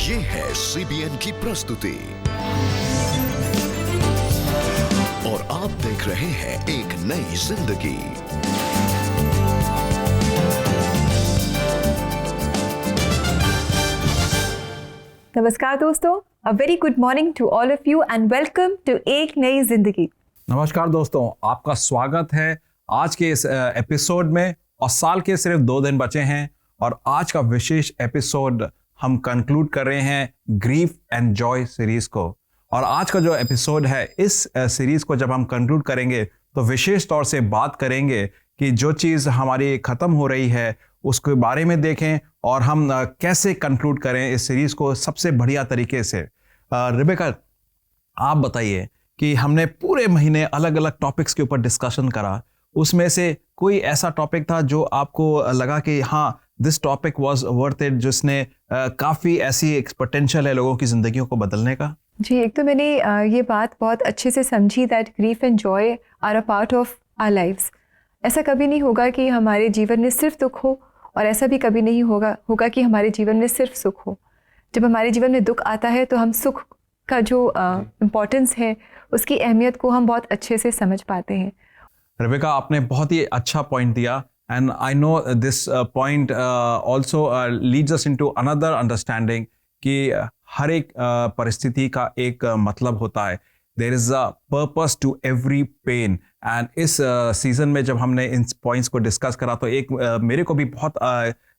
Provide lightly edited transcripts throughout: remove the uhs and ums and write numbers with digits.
ये है CBN की प्रस्तुति और आप देख रहे हैं एक नई जिंदगी। नमस्कार दोस्तों, a very good morning to all of you and welcome to एक नई जिंदगी। नमस्कार दोस्तों, आपका स्वागत है आज के इस एपिसोड में। और साल के सिर्फ 2 दिन बचे हैं और आज का विशेष एपिसोड हम कंक्लूड कर रहे हैं ग्रीफ एंड जॉय सीरीज को। और आज का जो एपिसोड है, इस सीरीज को जब हम कंक्लूड करेंगे तो विशेष तौर से बात करेंगे कि जो चीज़ हमारी ख़त्म हो रही है उसके बारे में देखें और हम कैसे कंक्लूड करें इस सीरीज को सबसे बढ़िया तरीके से। रिबेका, आप बताइए कि हमने पूरे महीने अलग अलग टॉपिक्स के ऊपर डिस्कशन करा, उसमें से कोई ऐसा टॉपिक था जो आपको लगा कि हाँ, this topic was worth it, जिसने काफ़ी ऐसी पोटेंशियल है लोगों की ज़िंदगियों को बदलने का? जी, एक तो मैंने ये बात बहुत अच्छे से समझी that grief and joy are a part of our lives. ऐसा कभी नहीं होगा कि हमारे जीवन में सिर्फ दुख हो और ऐसा भी कभी नहीं होगा कि हमारे जीवन में सिर्फ सुख हो। जब हमारे जीवन में दुख आता है तो हम सुख का जो इम्पोर्टेंस है, उसकी अहमियत को हम बहुत अच्छे से समझ पाते हैं। रेबेका, आपने बहुत ही अच्छा पॉइंट दिया and I know this point also leads us into another understanding कि हर एक परिस्थिति का एक मतलब होता है। There is a purpose to every pain. And इस सीजन में जब हमने इन पॉइंट्स को डिस्कस करा तो एक मेरे को भी बहुत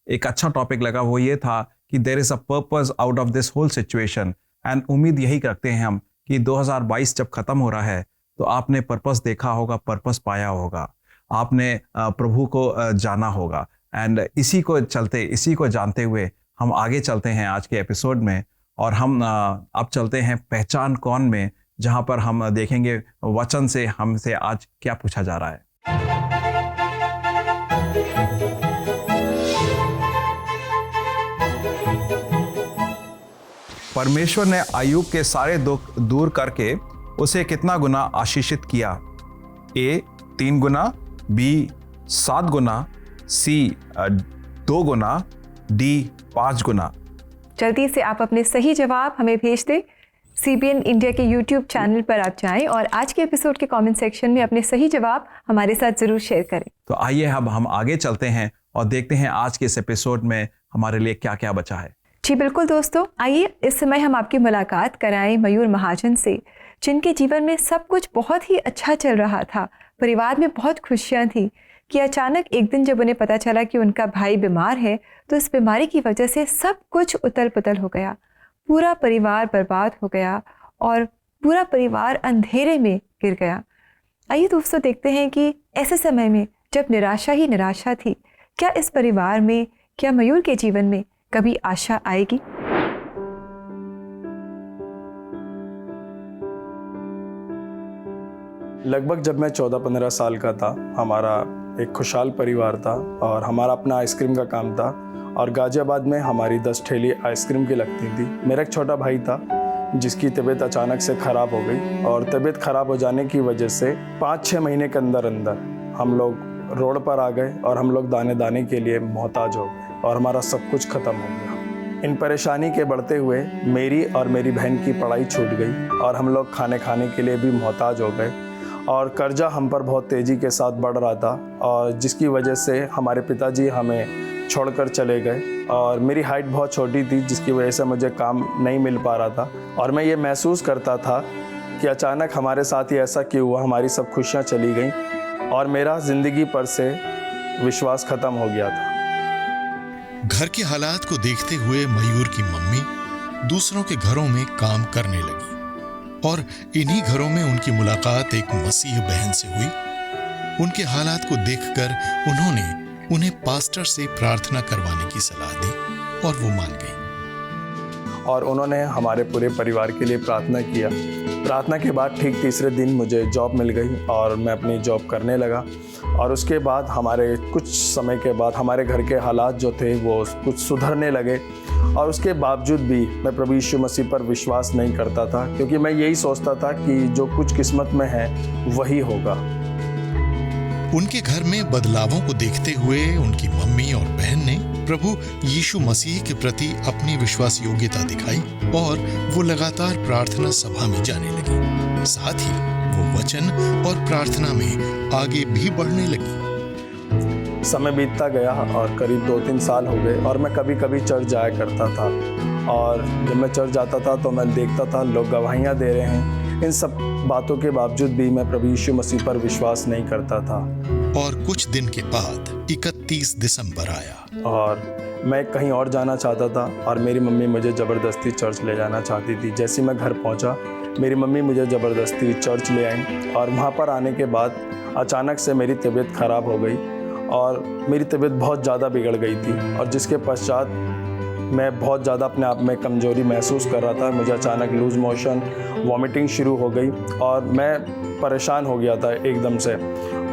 एक अच्छा टॉपिक लगा, वो ये था कि there is a purpose out of this whole situation. And उम्मीद यही करते हैं हम कि 2022 जब ख़त्म हो रहा है तो आपने पर्पस देखा होगा, पर्पस पाया होगा, आपने प्रभु को जाना होगा। एंड इसी को जानते हुए हम आगे चलते हैं आज के एपिसोड में। और हम अब चलते हैं पहचान कौन में, जहां पर हम देखेंगे वचन से हमसे आज क्या पूछा जा रहा है। परमेश्वर ने अय्यूब के सारे दुख दूर करके उसे कितना गुना आशीषित किया? A 3 Guna, B 7 Guna, C 2 Guna, D 5 गुना। जल्दी से आप अपने सही जवाब हमें भेज दें। CBN इंडिया के YouTube चैनल पर आप जाएं और आज के एपिसोड के कमेंट सेक्शन में अपने सही जवाब हमारे साथ जरूर शेयर करें। तो आइए अब हम आगे चलते हैं और देखते हैं आज के इस एपिसोड में हमारे लिए क्या क्या बचा है। जी बिल्कुल दोस्तों, आइए इस समय हम आपकी मुलाकात कराएं मयूर महाजन से, जिनके जीवन में सब कुछ बहुत ही अच्छा चल रहा था, परिवार में बहुत खुशियाँ थी कि अचानक एक दिन जब उन्हें पता चला कि उनका भाई बीमार है तो इस बीमारी की वजह से सब कुछ उथल पुथल हो गया, पूरा परिवार बर्बाद हो गया और पूरा परिवार अंधेरे में गिर गया। आइए दोस्तों देखते हैं कि ऐसे समय में जब निराशा ही निराशा थी, क्या इस परिवार में, क्या मयूर के जीवन में कभी आशा आएगी? लगभग जब मैं 14-15 साल का था, हमारा एक खुशहाल परिवार था और हमारा अपना आइसक्रीम का काम था और गाज़ियाबाद में हमारी 10 ठेली आइसक्रीम की लगती थी। मेरा एक छोटा भाई था जिसकी तबीयत अचानक से ख़राब हो गई और तबीयत ख़राब हो जाने की वजह से 5-6 महीने के अंदर हम लोग रोड पर आ गए और हम लोग दाने दाने के लिए मोहताज हो गए और हमारा सब कुछ ख़त्म हो गया। इन परेशानी के बढ़ते हुए मेरी और मेरी बहन की पढ़ाई छूट गई और हम लोग खाने के लिए भी मोहताज हो गए और कर्जा हम पर बहुत तेज़ी के साथ बढ़ रहा था और जिसकी वजह से हमारे पिताजी हमें छोड़कर चले गए और मेरी हाइट बहुत छोटी थी जिसकी वजह से मुझे काम नहीं मिल पा रहा था और मैं ये महसूस करता था कि अचानक हमारे साथ ही ऐसा क्यों हुआ, हमारी सब खुशियाँ चली गईं और मेरा ज़िंदगी पर से विश्वास ख़त्म हो गया था। घर के हालात को देखते हुए मयूर की मम्मी दूसरों के घरों में काम करने लगी और इन्हीं घरों में उनकी मुलाकात एक मसीह बहन से हुई। उनके हालात को देखकर उन्होंने उन्हें पास्टर से प्रार्थना करवाने की सलाह दी और वो मान गई और उन्होंने हमारे पूरे परिवार के लिए प्रार्थना किया। प्रार्थना के बाद ठीक तीसरे दिन मुझे जॉब मिल गई और मैं अपनी जॉब करने लगा और उसके बाद हमारे कुछ समय के बाद हमारे घर के हालात जो थे वो कुछ सुधरने लगे और उसके बावजूद भी मैं प्रभु यीशु मसीह पर विश्वास नहीं करता था क्योंकि मैं यही सोचता था कि जो कुछ किस्मत में है वही होगा। उनके घर में बदलावों को देखते हुए उनकी मम्मी और बहन ने प्रभु यीशु मसीह के प्रति अपनी विश्वास योग्यता दिखाई और वो लगातार प्रार्थना सभा में जाने लगी। साथ ही वो वचन और प्रार्थना में आगे भी बढ़ने लगी। समय बीतता गया और करीब 2-3 साल हो गए और मैं कभी कभी चर्च जाया करता था। और जब मैं चर्च जाता था तो मैं देखता था लोग गवाहियाँ दे रहे हैं। इन सब बातों के बावजूद भी मैं प्रभु यीशु मसीह पर विश्वास नहीं करता था। और कुछ दिन के बाद 31 दिसंबर आया और मैं कहीं और जाना चाहता था और मेरी मम्मी मुझे ज़बरदस्ती चर्च ले जाना चाहती थी। जैसे मैं घर पहुंचा, मेरी मम्मी मुझे ज़बरदस्ती चर्च ले आई और वहां पर आने के बाद अचानक से मेरी तबीयत ख़राब हो गई और मेरी तबीयत बहुत ज़्यादा बिगड़ गई थी। और जिसके पश्चात मैं बहुत ज़्यादा अपने आप में कमज़ोरी महसूस कर रहा था। मुझे अचानक लूज़ मोशन, वॉमिटिंग शुरू हो गई और मैं परेशान हो गया था एकदम से।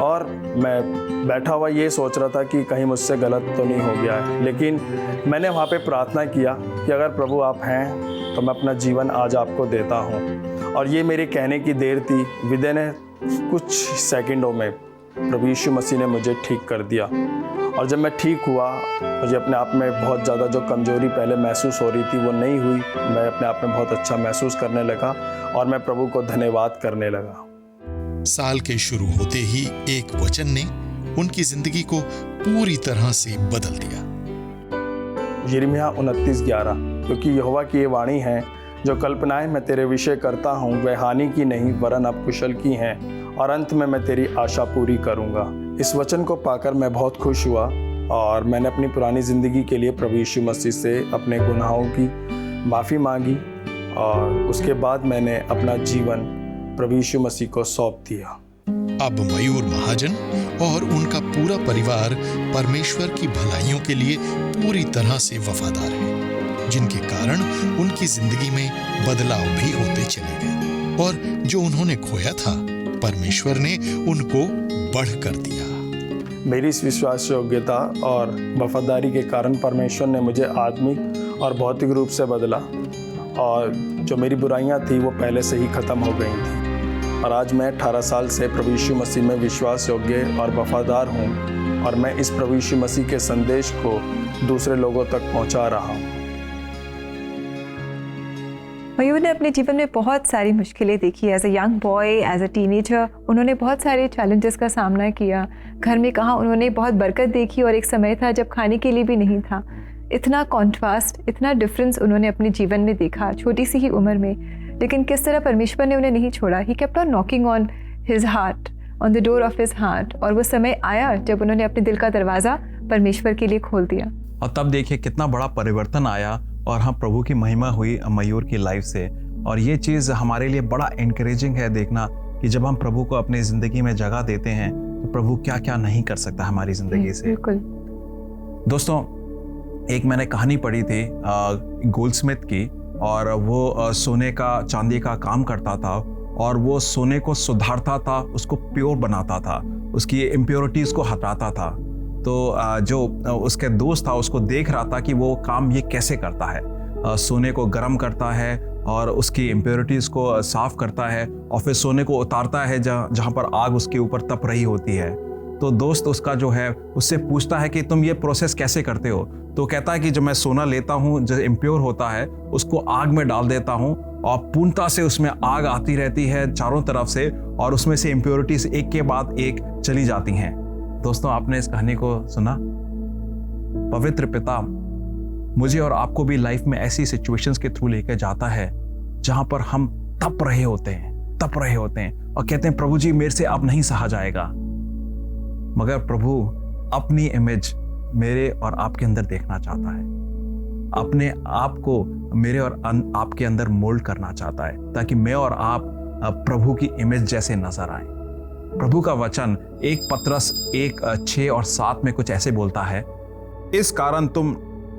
और मैं बैठा हुआ ये सोच रहा था कि कहीं मुझसे गलत तो नहीं हो गया है। लेकिन मैंने वहाँ पे प्रार्थना किया कि अगर प्रभु आप हैं तो मैं अपना जीवन आज आपको देता हूँ। और ये मेरे कहने की देर थी। विदिन कुछ सेकंडों में प्रभु यीशु मसीह ने मुझे ठीक कर दिया। और जब मैं ठीक हुआ, मुझे अपने आप में बहुत ज़्यादा जो कमज़ोरी पहले महसूस हो रही थी वो नहीं हुई। मैं अपने आप में बहुत अच्छा महसूस करने लगा और मैं प्रभु को धन्यवाद करने लगा। साल के शुरू होते ही एक वचन ने उनकी जिंदगी को पूरी तरह से बदल दिया। यिर्मयाह 29:11, क्योंकि यहोवा की ये वाणी है, जो कल्पनाएं मैं तेरे विषय करता हूँ वह हानि की नहीं वरन अब कुशल की हैं, और अंत में मैं तेरी आशा पूरी करूँगा। इस वचन को पाकर मैं बहुत खुश हुआ और मैंने अपनी पुरानी ज़िंदगी के लिए प्रभु यीशु मसीह से अपने गुनाहों की माफ़ी मांगी और उसके बाद मैंने अपना जीवन प्रभु यीशु मसीह को सौंप दिया। अब मयूर महाजन और उनका पूरा परिवार परमेश्वर की भलाइयों के लिए पूरी तरह से वफादार है, जिनके कारण उनकी जिंदगी में बदलाव भी होते चले गए और जो उन्होंने खोया था परमेश्वर ने उनको बढ़ कर दिया। मेरी इस विश्वास योग्यता और वफादारी के कारण परमेश्वर ने मुझे आत्मिक और भौतिक रूप से बदला और जो मेरी बुराइयां थी वो पहले से ही ख़त्म हो गई थी। और आज मैं 18 साल से प्रभु यीशु मसीह में विश्वास योग्य और वफादार हूँ और मैं इस प्रभु यीशु मसीह के संदेश को दूसरे लोगों तक पहुँचा रहा हूँ। मयूर ने अपने जीवन में बहुत सारी मुश्किलें देखी। As a young boy, as a teenager उन्होंने बहुत सारे चैलेंजेस का सामना किया। घर में कहाँ उन्होंने बहुत बरकत देखी और एक समय था जब खाने के लिए भी नहीं था। इतना कॉन्ट्रास्ट, इतना डिफरेंस उन्होंने अपने जीवन में देखा छोटी सी ही उम्र में। लेकिन किस तरह परमेश्वर ने उन्हें नहीं छोड़ा। He kept on knocking on his heart, on the door of his heart. और वो समय आया जब उन्होंने अपने दिल का दरवाज़ा परमेश्वर के लिए खोल दिया। और तब देखिए कितना बड़ा परिवर्तन आया और हम प्रभु की महिमा हुई मयूर की लाइफ से। और ये चीज़ हमारे लिए बड़ा इनकरेजिंग है देखना कि जब हम प्रभु को अपनी ज़िंदगी में जगह देते हैं तो प्रभु क्या क्या नहीं कर सकता हमारी ज़िंदगी से। बिल्कुल। दोस्तों, एक मैंने कहानी पढ़ी थी गोल्डस्मिथ की, और वो सोने का चांदी का काम करता था और वो सोने को सुधारता था, उसको प्योर बनाता था, उसकी इम्प्योरिटीज़ को हटाता था। तो जो उसके दोस्त था उसको देख रहा था कि वो काम ये कैसे करता है। सोने को गर्म करता है और उसकी इम्प्योरिटीज़ को साफ़ करता है और फिर सोने को उतारता है जहाँ पर आग उसके ऊपर तप रही होती है। तो दोस्त उसका जो है उससे पूछता है कि तुम ये प्रोसेस कैसे करते हो। तो कहता है कि जब मैं सोना लेता हूँ जो इम्प्योर होता है उसको आग में डाल देता हूँ और पूर्णता से उसमें आग आती रहती है चारों तरफ से और उसमें से इम्प्योरिटीज़ एक के बाद एक चली जाती हैं। दोस्तों, आपने इस कहानी को सुना? पवित्र पिता मुझे और आपको भी लाइफ में ऐसी सिचुएशंस के थ्रू लेकर जाता है जहां पर हम तप रहे होते हैं और कहते हैं प्रभु जी मेरे से अब नहीं सहा जाएगा। मगर प्रभु अपनी इमेज मेरे और आपके अंदर देखना चाहता है, अपने आप को मेरे और आपके अंदर मोल्ड करना चाहता है ताकि मैं और आप प्रभु की इमेज जैसे नजर आए। प्रभु का वचन 1 पतरस 1:6 और 7 में कुछ ऐसे बोलता है, इस कारण तुम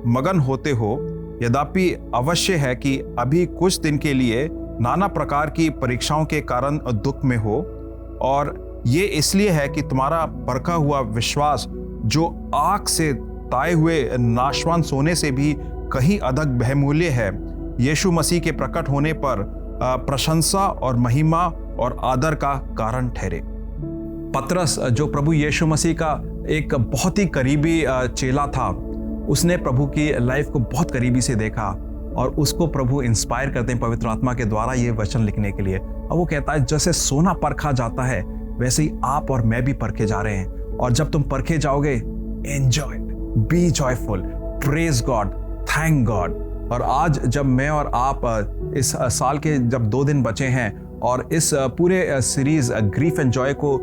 मगन होते हो, यद्यपि अवश्य है कि अभी कुछ दिन के लिए नाना प्रकार की परीक्षाओं के कारण दुख में हो, और ये इसलिए है कि तुम्हारा परखा हुआ विश्वास जो आग से ताए हुए नाशवान सोने से भी कहीं अधिक बहुमूल्य है, यीशु मसीह के प्रकट होने पर प्रशंसा और महिमा और आदर का कारण ठहरे। पतरस जो प्रभु यीशु मसीह का एक बहुत ही करीबी चेला था, उसने प्रभु की लाइफ को बहुत करीबी से देखा और उसको प्रभु इंस्पायर करते हैं पवित्र आत्मा के द्वारा ये वचन लिखने के लिए। और वो कहता है जैसे सोना परखा जाता है वैसे ही आप और मैं भी परखे जा रहे हैं। और जब तुम परखे जाओगे, enjoy, be joyful, praise God, thank God. और आज जब मैं और आप इस साल के जब 2 दिन बचे हैं और इस पूरे सीरीज ग्रीफ एंड जॉय को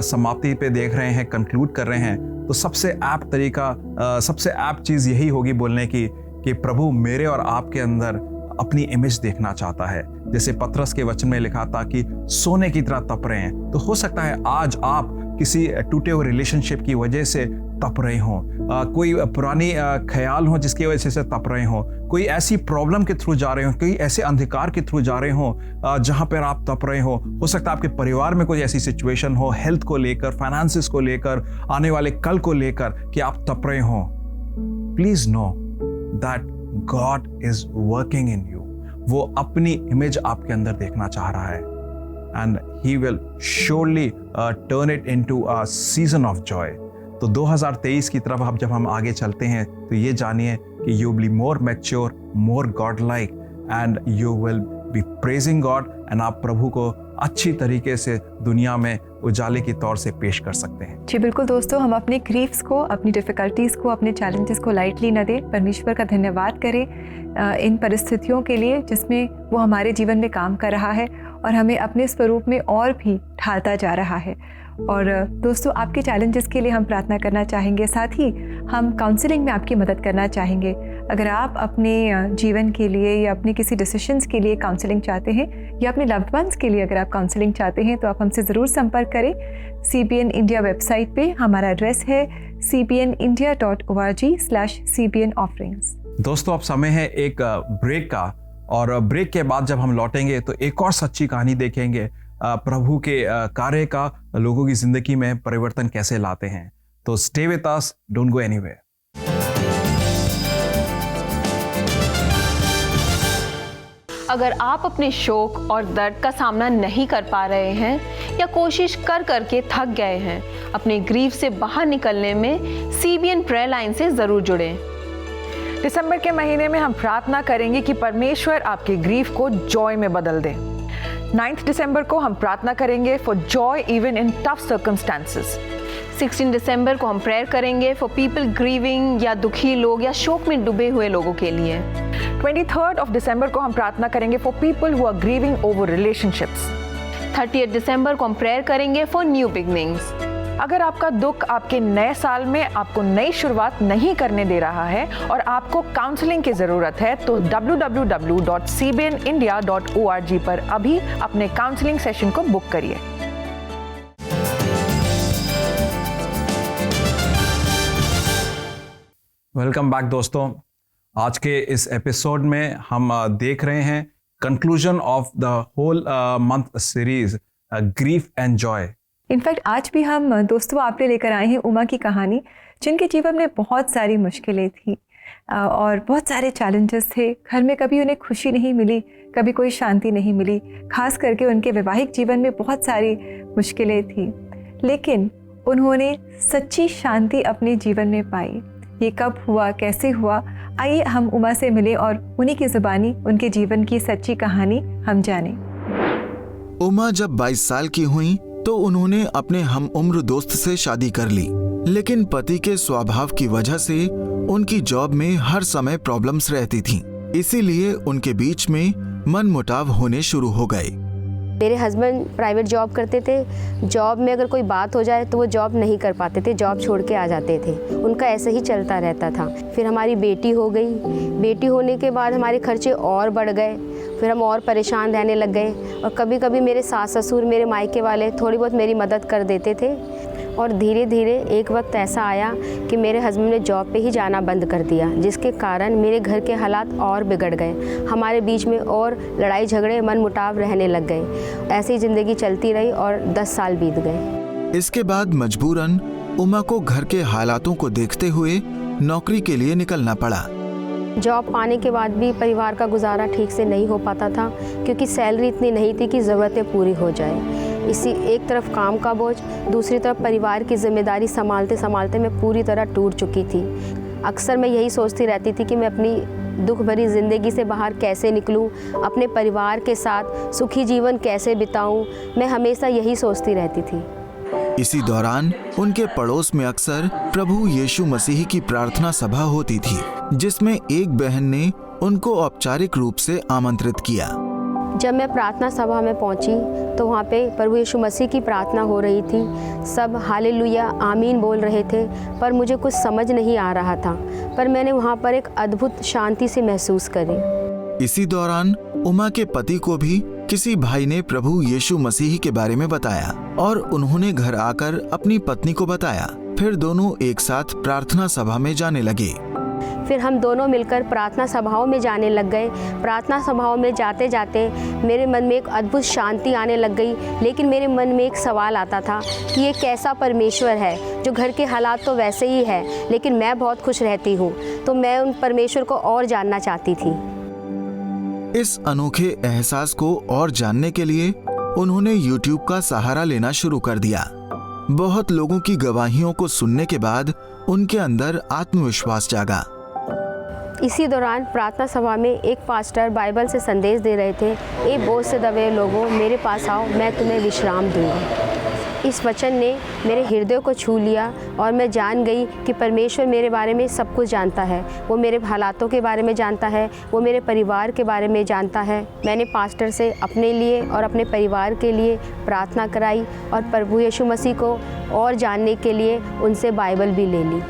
समाप्ति पे देख रहे हैं, कंक्लूड कर रहे हैं, तो सबसे ऐप्ट तरीका, सबसे ऐप्ट चीज़ यही होगी बोलने की कि प्रभु मेरे और आपके अंदर अपनी इमेज देखना चाहता है। जैसे पतरस के वचन में लिखा था कि सोने की तरह तप रहे हैं। तो हो सकता है आज आप किसी टूटे हुए रिलेशनशिप की वजह से तप रहे हों, कोई पुरानी ख्याल हो जिसकी वजह से तप रहे हों, कोई ऐसी प्रॉब्लम के थ्रू जा रहे हो, कोई ऐसे अंधकार के थ्रू जा रहे हो जहां पर आप तप रहे हो सकता है आपके परिवार में कोई ऐसी सिचुएशन हो, हेल्थ को लेकर, फाइनेंसिस को लेकर, आने वाले कल को लेकर कि आप तप रहे हो। Please know that God is working in you. वो अपनी इमेज आपके अंदर देखना चाह रहा है and he will surely turn it into a season of joy। तो 2023 की तरफ जब हम आगे चलते हैं तो ये जानिए कि you will be more mature, more God-like and you will be praising God and आप प्रभु को अच्छी तरीके से दुनिया में उजाले की तौर से पेश कर सकते हैं। जी बिल्कुल दोस्तों, हम अपने ग्रीफ्स को, अपनी डिफ़िकल्टीज़ को, अपने चैलेंजेस को लाइटली न दें। परमेश्वर का धन्यवाद करें इन परिस्थितियों के लिए जिसमें वो हमारे जीवन में काम कर रहा है और हमें अपने स्वरूप में और भी ढालता जा रहा है। और दोस्तों, आपके चैलेंजेस के लिए हम प्रार्थना करना चाहेंगे, साथ ही हम काउंसलिंग में आपकी मदद करना चाहेंगे। अगर आप अपने जीवन के लिए या अपने किसी डिसीशंस के लिए काउंसलिंग चाहते हैं या अपने लव्ड वंस के लिए अगर आप काउंसलिंग चाहते हैं तो आप हमसे ज़रूर संपर्क करें। CBN इंडिया वेबसाइट पे हमारा एड्रेस है cbnindia.org/CBN offerings। दोस्तों, अब समय है एक ब्रेक का और ब्रेक के बाद जब हम लौटेंगे तो एक और सच्ची कहानी देखेंगे प्रभु के कार्य का लोगों की जिंदगी में परिवर्तन कैसे लाते हैं। तो stay with us, don't go anywhere. अगर आप अपने शोक और दर्द का सामना नहीं कर पा रहे हैं या कोशिश कर करके थक गए हैं, अपने ग्रीफ से बाहर निकलने में CBN प्रेयर लाइन से ज़रूर जुड़ें। दिसंबर के महीने में हम प्रार्थना करेंगे कि परमेश्वर आपके ग्रीफ को जॉय में बदल दे। 9 दिसंबर को हम प्रार्थना करेंगे for Joy even in tough circumstances. 16 दिसंबर को हम प्रेयर करेंगे फॉर पीपल ग्रीविंग या दुखी लोग या शोक में डूबे हुए लोगों के लिए। 23 दिसंबर को हम प्रार्थना करेंगे for people who are grieving over relationships. 30 दिसंबर को हम प्रेयर करेंगे फॉर न्यू बिगनिंग्स। अगर आपका दुख आपके नए साल में आपको नई शुरुआत नहीं करने दे रहा है और आपको काउंसलिंग की ज़रूरत है तो www.cbnindia.org पर अभी अपने काउंसलिंग सेशन को बुक करिए। वेलकम बैक दोस्तों। आज के इस एपिसोड में हम देख रहे हैं conclusion of the whole month series grief and joy. In fact आज भी हम दोस्तों आपने लेकर आए हैं उमा की कहानी, जिनके जीवन में बहुत सारी मुश्किलें थी और बहुत सारे चैलेंजेस थे। घर में कभी उन्हें खुशी नहीं मिली, कभी कोई शांति नहीं मिली, खास करके उनके वैवाहिक जीवन में बहुत सारी मुश्किलें थी, लेकिन उन्होंने सच्ची शांति अपने जीवन में पाई। ये कब हुआ, कैसे हुआ, आइए हम उमा से मिलें और उन्हीं की ज़ुबानी उनके जीवन की सच्ची कहानी हम जानें। उमा जब 22 साल की हुई तो उन्होंने अपने हम उम्र दोस्त से शादी कर ली, लेकिन पति के स्वभाव की वजह से उनकी जॉब में हर समय प्रॉब्लम्स रहती थीं। इसीलिए उनके बीच में मनमुटाव होने शुरू हो गए। मेरे हस्बैंड प्राइवेट जॉब करते थे। जॉब में अगर कोई बात हो जाए तो वो जॉब नहीं कर पाते थे, जॉब छोड़ के आ जाते थे। उनका ऐसे ही चलता रहता था। फिर हमारी बेटी हो गई। बेटी होने के बाद हमारे खर्चे और बढ़ गए, फिर हम और परेशान रहने लग गए। और कभी कभी मेरे सास ससुर, मेरे मायके वाले थोड़ी बहुत मेरी मदद कर देते थे। और धीरे धीरे एक वक्त ऐसा आया कि मेरे हस्बैंड ने जॉब पे ही जाना बंद कर दिया, जिसके कारण मेरे घर के हालात और बिगड़ गए। हमारे बीच में और लड़ाई झगड़े, मनमुटाव रहने लग गए। ऐसी ज़िंदगी चलती रही और 10 साल बीत गए। इसके बाद मजबूरन उमा को घर के हालातों को देखते हुए नौकरी के लिए निकलना पड़ा। जॉब पाने के बाद भी परिवार का गुजारा ठीक से नहीं हो पाता था, क्योंकि सैलरी इतनी नहीं थी कि ज़रूरतें पूरी हो जाए। इसी एक तरफ काम का बोझ, दूसरी तरफ परिवार की जिम्मेदारी संभालते संभालते मैं पूरी तरह टूट चुकी थी। अक्सर मैं यही सोचती रहती थी कि मैं अपनी दुख भरी ज़िंदगी से बाहर कैसे निकलूं, अपने परिवार के साथ सुखी जीवन कैसे बिताऊं। मैं हमेशा यही सोचती रहती थी। इसी दौरान उनके पड़ोस में अक्सर प्रभु यीशु मसीह की प्रार्थना सभा होती थी, जिसमें एक बहन ने उनको औपचारिक रूप से आमंत्रित किया। जब मैं प्रार्थना सभा में पहुंची तो वहाँ पे प्रभु यीशु मसीह की प्रार्थना हो रही थी। सब हालेलुया आमीन बोल रहे थे, पर मुझे कुछ समझ नहीं आ रहा था। पर मैंने वहाँ पर एक अद्भुत शांति से महसूस करी। इसी दौरान उमा के पति को भी किसी भाई ने प्रभु यीशु मसीह के बारे में बताया और उन्होंने घर आकर अपनी पत्नी को बताया। फिर दोनों एक साथ प्रार्थना सभा में जाने लगे। फिर हम दोनों मिलकर प्रार्थना सभाओं में जाने लग गए। प्रार्थना सभाओं में जाते जाते मेरे मन में एक अद्भुत शांति आने लग गई। लेकिन मेरे मन में एक सवाल आता था कि ये कैसा परमेश्वर है जो घर के हालात तो वैसे ही है, लेकिन मैं बहुत खुश रहती हूँ। तो मैं उन परमेश्वर को और जानना चाहती थी। इस अनोखे एहसास को और जानने के लिए उन्होंने YouTube का सहारा लेना शुरू कर दिया। बहुत लोगों की गवाहियों को सुनने के बाद उनके अंदर आत्मविश्वास जागा। इसी दौरान प्रार्थना सभा में एक पास्टर बाइबल से संदेश दे रहे थे, ए बोझ से दबे लोगों मेरे पास आओ, मैं तुम्हें विश्राम दूंगा। इस वचन ने मेरे हृदय को छू लिया और मैं जान गई कि परमेश्वर मेरे बारे में सब कुछ जानता है। वो मेरे हालातों के बारे में जानता है, वो मेरे परिवार के बारे में जानता है। मैंने पास्टर से अपने लिए और अपने परिवार के लिए प्रार्थना कराई और प्रभु यीशु मसीह को और जानने के लिए उनसे बाइबल भी ले ली।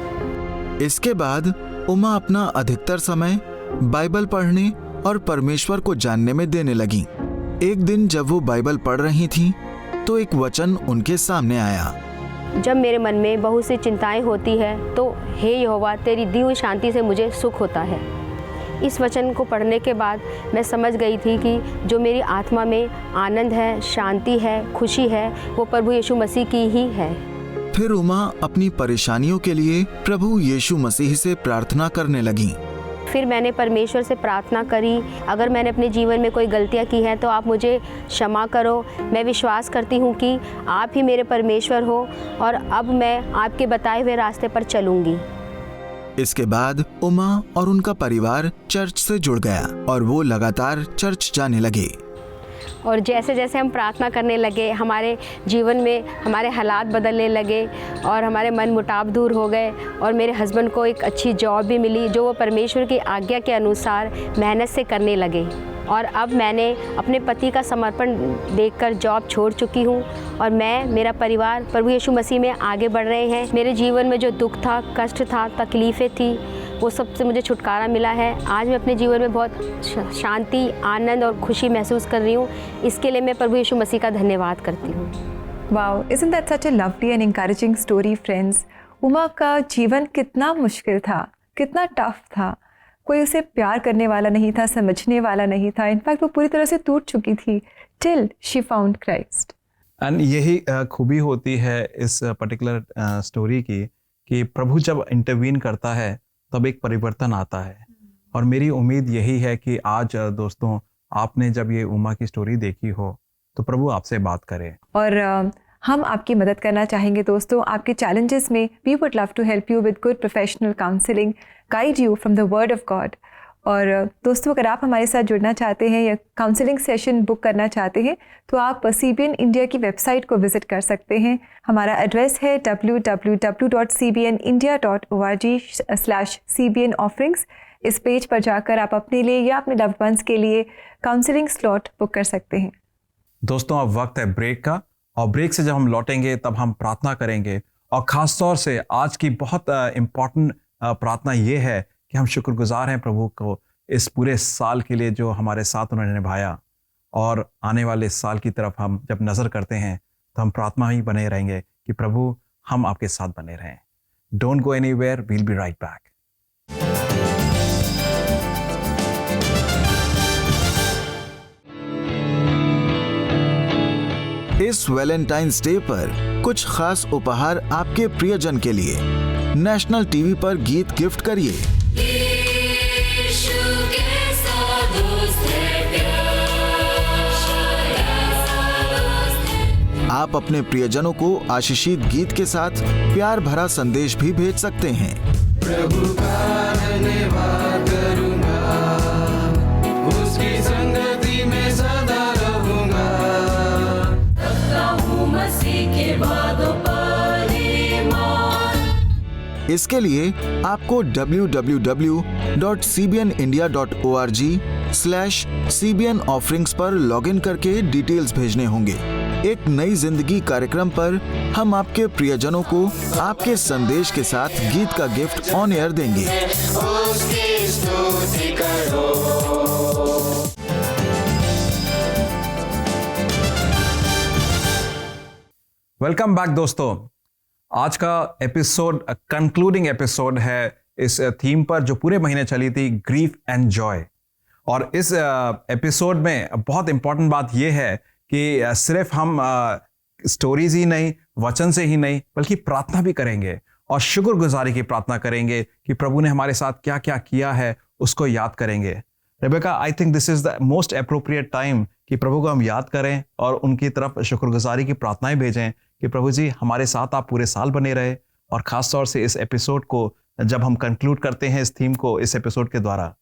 इसके बाद उमा अपना अधिकतर समय बाइबल पढ़ने और परमेश्वर को जानने में देने लगी। एक दिन जब वो बाइबल पढ़ रही थीं, तो एक वचन उनके सामने आया। जब मेरे मन में बहुत सी चिंताएं होती है तो हे यहोवा तेरी दी हुई शांति से मुझे सुख होता है। इस वचन को पढ़ने के बाद मैं समझ गई थी कि जो मेरी आत्मा में आनंद है, शांति है, खुशी है, वो प्रभु यीशु मसीह की ही है। फिर उमा अपनी परेशानियों के लिए प्रभु यीशु मसीह से प्रार्थना करने लगी। फिर मैंने परमेश्वर से प्रार्थना करी, अगर मैंने अपने जीवन में कोई गलतियां की हैं तो आप मुझे क्षमा करो। मैं विश्वास करती हूं कि आप ही मेरे परमेश्वर हो और अब मैं आपके बताए हुए रास्ते पर चलूंगी। इसके बाद उमा और उनका परिवार चर्च से जुड़ गया और वो लगातार चर्च जाने लगे। और जैसे जैसे हम प्रार्थना करने लगे, हमारे जीवन में हमारे हालात बदलने लगे और हमारे मन मुटाव दूर हो गए और मेरे हस्बैंड को एक अच्छी जॉब भी मिली जो वो परमेश्वर की आज्ञा के अनुसार मेहनत से करने लगे। और अब मैंने अपने पति का समर्पण देखकर जॉब छोड़ चुकी हूँ और मैं, मेरा परिवार प्रभु यीशु मसीह में आगे बढ़ रहे हैं। मेरे जीवन में जो दुख था, कष्ट था, तकलीफ़ें थी, वो सब से मुझे छुटकारा मिला है। आज मैं अपने जीवन में बहुत शांति, आनंद और खुशी महसूस कर रही हूँ। इसके लिए मैं प्रभु यीशु मसीह का धन्यवाद करती हूँ। Wow, isn't that such a lovely and encouraging story, friends? Uma का जीवन कितना मुश्किल था, कितना टफ था। कोई उसे प्यार करने वाला नहीं था, समझने वाला नहीं था। इनफैक्ट वो पूरी तरह से टूट चुकी थी till she found Christ. And यही खूबी होती है इस पर्टिकुलर स्टोरी की कि प्रभु जब इंटरवीन करता है तब एक परिवर्तन आता है। और मेरी उम्मीद यही है कि आज दोस्तों आपने जब ये उमा की स्टोरी देखी हो तो प्रभु आपसे बात करे। और हम आपकी मदद करना चाहेंगे दोस्तों आपके चैलेंजेस में। We would love to help you with good professional counselling, guide you from the word of God. और दोस्तों अगर आप हमारे साथ जुड़ना चाहते हैं या काउंसलिंग सेशन बुक करना चाहते हैं तो आप CBN इंडिया की वेबसाइट को विज़िट कर सकते हैं। हमारा एड्रेस है www.cbnindia.org/CBN offerings। इस पेज पर जाकर आप अपने लिए या अपने लव्ड वंस के लिए काउंसलिंग स्लॉट बुक कर सकते हैं। दोस्तों अब वक्त है ब्रेक का, और ब्रेक से जब हम लौटेंगे तब हम प्रार्थना करेंगे। और ख़ास तौर से आज की बहुत इम्पॉर्टेंट प्रार्थना ये है कि हम शुक्रगुजार हैं प्रभु को इस पूरे साल के लिए जो हमारे साथ उन्होंने निभाया। और आने वाले साल की तरफ हम जब नज़र करते हैं तो हम प्रार्थना ही बने रहेंगे कि प्रभु हम आपके साथ बने रहें। Don't go anywhere, we'll be right back. इस वैलेंटाइंस डे पर कुछ खास उपहार आपके प्रियजन के लिए। नेशनल टीवी पर गीत गिफ्ट करिए। आप अपने प्रियजनों को आशीषित गीत के साथ प्यार भरा संदेश भी भेज सकते हैं। प्रभु का धन्यवाद करूंगा, उसकी संगति में सदा रहूंगा। रखता हूँ मसीह के वादों पर ईमान। इसके लिए आपको www.cbnindia.org/CBN offerings पर लॉगिन करके डिटेल्स भेजने होंगे। एक नई जिंदगी कार्यक्रम पर हम आपके प्रियजनों को आपके संदेश के साथ गीत का गिफ्ट ऑन एयर देंगे। उसकी स्तुति करो। वेलकम बैक दोस्तों। आज का एपिसोड कंक्लूडिंग एपिसोड है इस थीम पर जो पूरे महीने चली थी, ग्रीफ एंड जॉय। और इस एपिसोड में बहुत इंपॉर्टेंट बात यह है कि सिर्फ हम स्टोरीज ही नहीं, वचन से ही नहीं, बल्कि प्रार्थना भी करेंगे और शुक्रगुजारी की प्रार्थना करेंगे कि प्रभु ने हमारे साथ क्या क्या किया है उसको याद करेंगे। Rebecca, I think this is the most appropriate time कि प्रभु को हम याद करें और उनकी तरफ शुक्रगुजारी की प्रार्थनाएं भेजें कि प्रभु जी हमारे साथ आप पूरे साल बने रहे। और खास तौर से इस एपिसोड को जब हम कंक्लूड करते हैं इस थीम को इस एपिसोड के द्वारा।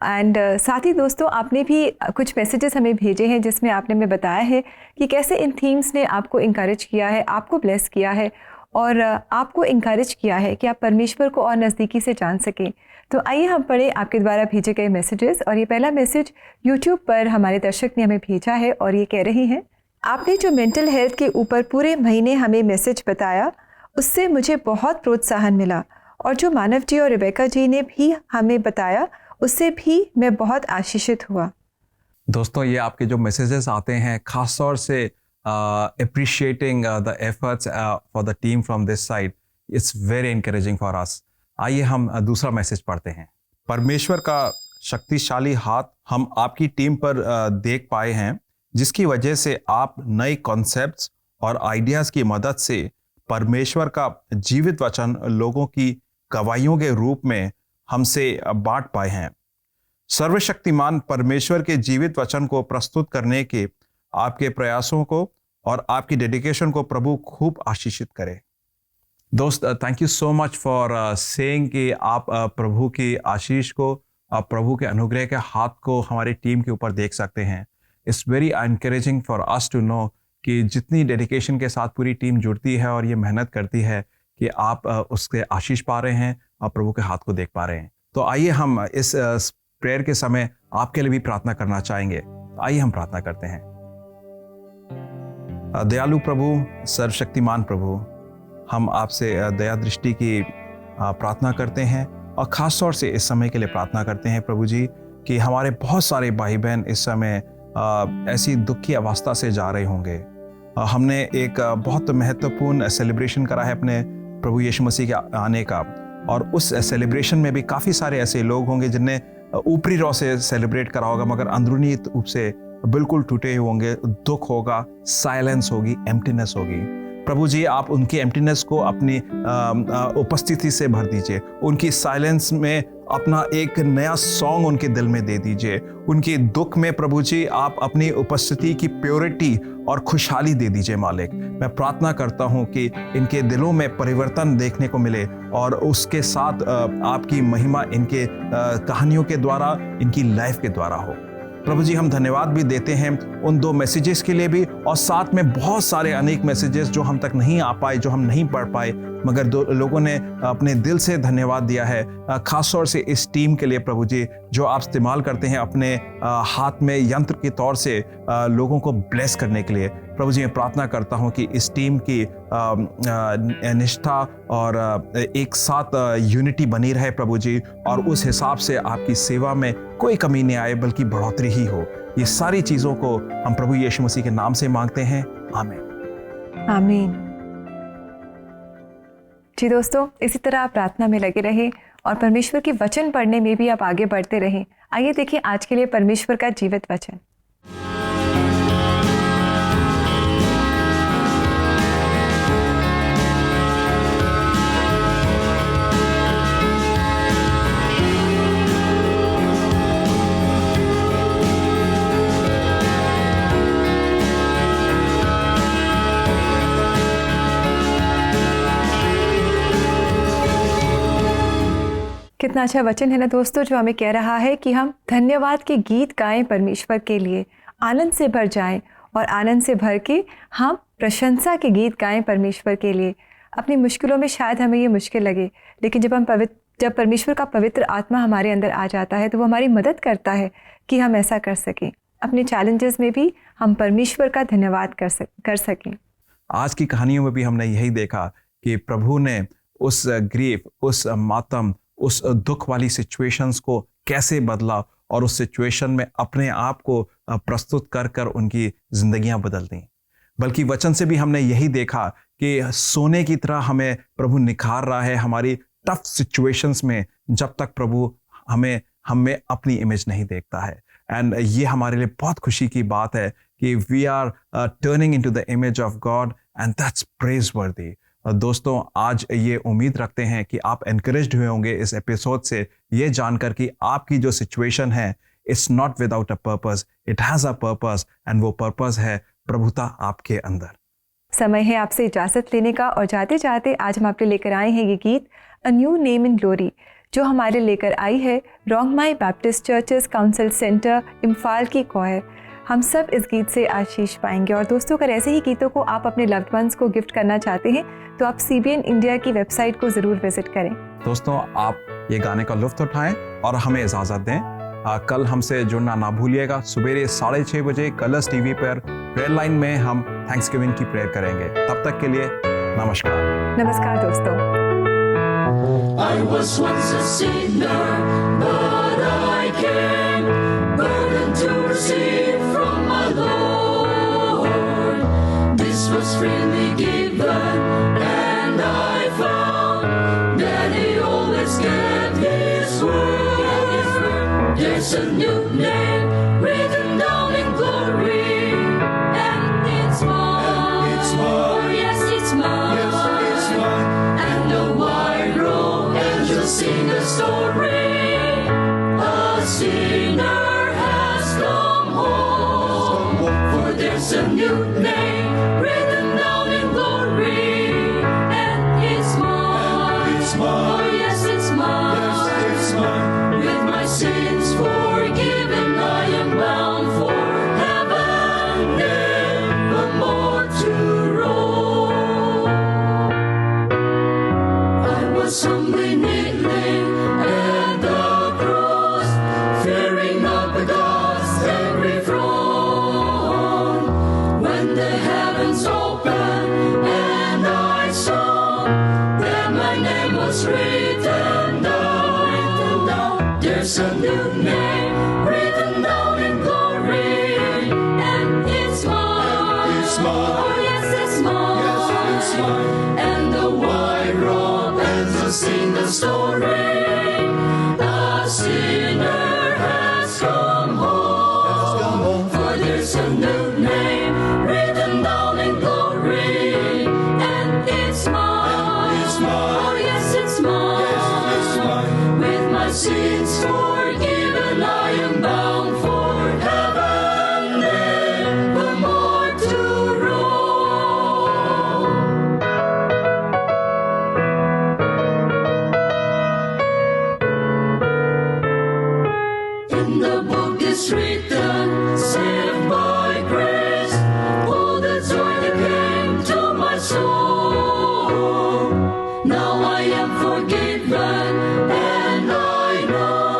एंड साथ ही दोस्तों, आपने भी कुछ मैसेजेस हमें भेजे हैं जिसमें आपने हमें बताया है कि कैसे इन थीम्स ने आपको इंकरेज किया है, आपको ब्लेस किया है और आपको इंकरेज किया है कि आप परमेश्वर को और नज़दीकी से जान सकें। तो आइए हम पढ़ें आपके द्वारा भेजे गए मैसेजेस। और ये पहला मैसेज यूट्यूब पर हमारे दर्शक ने हमें भेजा है और ये कह रही हैं, आपने जो मेंटल हेल्थ के ऊपर पूरे महीने हमें मैसेज बताया उससे मुझे बहुत प्रोत्साहन मिला, और जो मानव जी और रेबेका जी ने भी हमें बताया उससे भी मैं बहुत आशीषित हुआ। दोस्तों, ये आपके जो मैसेजेस आते हैं, खास तौर से appreciating the efforts for the team from this side, it's very encouraging for us. आइए हम दूसरा मैसेज पढ़ते हैं। परमेश्वर का शक्तिशाली हाथ हम आपकी टीम पर देख पाए हैं, जिसकी वजह से आप नए कॉन्सेप्ट्स और आइडियाज़ की मदद से परमेश्वर का जीवित वचन लोगों की गवाहियों के रूप में हमसे बांट पाए हैं। सर्वशक्तिमान परमेश्वर के जीवित वचन को प्रस्तुत करने के आपके प्रयासों को और आपकी डेडिकेशन को प्रभु खूब आशीषित करे। दोस्त, thank you so much for saying कि आप प्रभु की आशीष को, प्रभु के अनुग्रह के हाथ को हमारी टीम के ऊपर देख सकते हैं। It's very encouraging for us to know कि जितनी डेडिकेशन के साथ पूरी टीम जुड़ती है और ये मेहनत करती है कि आप उसके आशीष पा रहे हैं और प्रभु के हाथ को देख पा रहे हैं। तो आइए हम इस प्रेयर के समय आपके लिए भी प्रार्थना करना चाहेंगे। आइए हम प्रार्थना करते हैं। दयालु प्रभु, सर्वशक्तिमान प्रभु, हम आपसे दया दृष्टि की प्रार्थना करते हैं और ख़ास तौर से इस समय के लिए प्रार्थना करते हैं प्रभु जी कि हमारे बहुत सारे भाई बहन इस समय ऐसी दुख की अवस्था से जा रहे होंगे। हमने एक बहुत महत्वपूर्ण सेलिब्रेशन करा है अपने प्रभु यीशु मसीह के आने का, और उस सेलिब्रेशन में भी काफ़ी सारे ऐसे लोग होंगे जिनने ऊपरी रौ से सेलिब्रेट करा होगा मगर अंदरूनी रूप से बिल्कुल टूटे होंगे। दुख होगा, साइलेंस होगी, एम्प्टीनेस होगी। प्रभु जी, आप उनकी एम्प्टीनेस को अपनी उपस्थिति से भर दीजिए। उनकी साइलेंस में अपना एक नया सॉन्ग उनके दिल में दे दीजिए। उनके दुख में प्रभु जी आप अपनी उपस्थिति की प्योरिटी और खुशहाली दे दीजिए मालिक। मैं प्रार्थना करता हूं कि इनके दिलों में परिवर्तन देखने को मिले और उसके साथ आपकी महिमा इनके कहानियों के द्वारा, इनकी लाइफ के द्वारा हो। प्रभु जी, हम धन्यवाद भी देते हैं उन 2 मैसेजेस के लिए भी, और साथ में बहुत सारे अनेक मैसेजेस जो हम तक नहीं आ पाए, जो हम नहीं पढ़ पाए, मगर लोगों ने अपने दिल से धन्यवाद दिया है। खास तौर से इस टीम के लिए प्रभु जी, जो आप इस्तेमाल करते हैं अपने हाथ में यंत्र के तौर से लोगों को ब्लेस करने के लिए। प्रभु जी, मैं प्रार्थना करता हूं कि इस टीम की निष्ठा और एक साथ यूनिटी बनी रहे प्रभु जी, और उस हिसाब से आपकी सेवा में कोई कमी नहीं आए बल्कि बढ़ोतरी ही हो। ये सारी चीज़ों को हम प्रभु यीशु मसीह के नाम से मांगते हैं, आमीन। आमीन। जी दोस्तों, इसी तरह आप प्रार्थना में लगे रहें और परमेश्वर के वचन पढ़ने में भी आप आगे बढ़ते रहें। आइए देखिए आज के लिए परमेश्वर का जीवित वचन। कितना अच्छा वचन है ना दोस्तों, जो हमें कह रहा है कि हम धन्यवाद के गीत गाएं परमेश्वर के लिए, आनंद से भर जाएं और आनंद से भर के हम प्रशंसा के गीत गाएं परमेश्वर के लिए। अपनी मुश्किलों में शायद हमें ये मुश्किल लगे, लेकिन जब परमेश्वर का पवित्र आत्मा हमारे अंदर आ जाता है तो वो हमारी मदद करता है कि हम ऐसा कर सकें। अपने चैलेंजेस में भी हम परमेश्वर का धन्यवाद कर सकें। आज की कहानियों में भी हमने यही देखा कि प्रभु ने उस ग्रीफ, उस मातम, उस दुख वाली सिचुएशंस को कैसे बदला और उस सिचुएशन में अपने आप को प्रस्तुत कर कर उनकी जिंदगियां बदल दी। बल्कि वचन से भी हमने यही देखा कि सोने की तरह हमें प्रभु निखार रहा है हमारी टफ सिचुएशंस में, जब तक प्रभु हमें अपनी इमेज नहीं देखता है। एंड ये हमारे लिए बहुत खुशी की बात है कि we are turning into the image of God and that's praiseworthy. दोस्तों, आज ये उम्मीद रखते हैं कि आप एनकरेज्ड हुए होंगे इस एपिसोड से, ये जानकर कि आपकी जो सिचुएशन है it's not without a purpose, it has a purpose, and वो पर्पस है प्रभुता आपके अंदर। समय है आपसे इजाज़त लेने का, और जाते जाते आज हम आपके लेकर आए हैं ये गीत a new name in glory, जो हमारे लेकर आई है Rongmei baptist churches council centre Imphal की क्वायर। हम सब इस गीत से आशीष पाएंगे। और दोस्तों, अगर ऐसे ही गीतों को आप अपने लव्ड वंस को गिफ्ट करना चाहते हैं तो आप CBN इंडिया की वेबसाइट को ज़रूर विजिट करें। दोस्तों, आप ये गाने का लुत्फ़ उठाएं और हमें इजाज़त दें। कल हमसे जुड़ना ना भूलिएगा। सवेरे 6:30 बजे कलर्स टीवी पर प्रेयर लाइन में हम थैंक्सगिविंग की प्रेयर करेंगे। तब तक के लिए नमस्कार। नमस्कार दोस्तों। I was once a sinner, but I came burdened to receive from my Lord. This was freely given, and I found that He always kept His word. There's a new name written down in glory, and it's mine. It's mine. Oh, yes, it's mine. Yes, it's mine. And the white robe angels sing a story. A sinner has come home. For there's a new name written down in glory, and it's mine. It's mine. Oh, yes, it's mine. Yes, it's mine. With my sins forgiven, I am bound for heaven, never more to roam. I was humbly kneeling at the cross, fearing not the God's angry throne. When the heavens opened and I saw that my name was written down, there's a new name written down in glory, and it's mine. It's mine. Oh, yes, it's mine. Yes, it's mine. And the white robe angels sing the story. A sinner has come home. For there's a new name written down in glory, and it's mine. It's mine. Oh, yes, it's mine. Yes, it's mine. With my sins forgiven, I am bound for heaven, never more to roam. In the book is written, saved by grace, all the joy that came to my soul. Now I am forgiven, and I know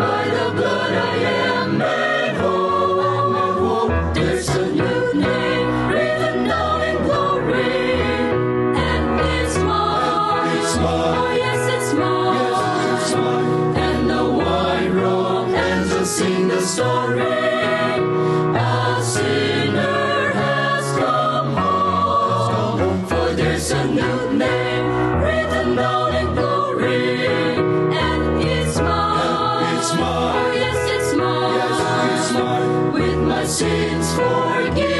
by the blood I am made whole. There's a new name written down in glory, and it's mine. It's mine. Oh, yes, it's mine. Yes, it's mine. And the white robe angels sing the story. A sinner has come home. For there's a new name written down in glory, and it's mine. It's mine. Oh, yes, it's mine. Yes, it's mine. With my sins forgiven,